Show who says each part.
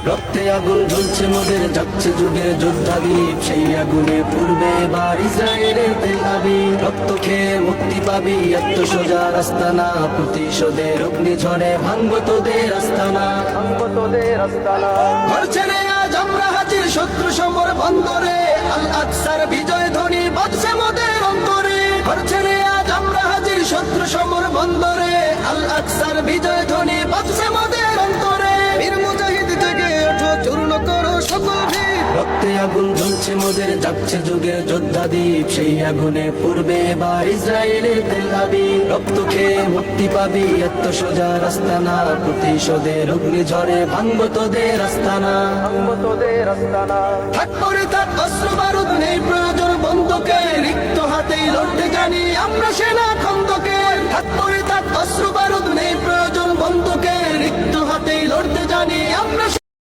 Speaker 1: রক্তে আগুন জ্বলছে মোদের, যাচ্ছে যুগের যোদ্ধাদীপ, সেই আগুনে পূর্বে এবার ইসরায়েলের তেল আবিব। রক্ত খেয়ে মুক্তি পাবি, এত সোজা রাস্তা না, প্রতিশোধের অগ্নিঝড়ে ভাঙবো তোদের আস্তানা, ভাঙবো তোদের আস্তানা। ঘর ছেড়ে আজ আমরা হাজির শত্রু সমর বন্দরে, আল আকসার বিজয় ধ্বনি বাজছে মোদের অন্তরে। ঘর ছেড়ে আজ আমরা হাজির শত্রু সমর বন্দরে, আল আকসার বিজয় ধ্বনি বাজছে মোদের অন্তরে। বীর মুজাহিদ জেগে ওঠো, চূর্ণ করো সকল ভিড়। রক্তে আগুন জ্বলছে মোদের, যাচ্ছে যুগের যোদ্ধাদীপ, সেই আগুনে পূর্বে এবার ইসরায়েলের তেল আবিব। রক্ত খেয়ে মুক্তি পাবি, এত সোজা রাস্তা না, প্রতিশোধের অগ্নিঝড়ে ভাঙবো তোদের আস্তানা, ভাঙবো তোদের আস্তানা। থাক পরে থাক অস্ত্র বারুদ, নেই প্রয়োজন বন্ধুকে, রিক্ত হাতেই লড়তে জানি আমরা সেনা খন্দকে। থাক পরে থাক অস্ত্র বারুদ, নেই প্রয়োজন বন্ধুকে, রিক্ত হাতেই লড়তে জানি আমরা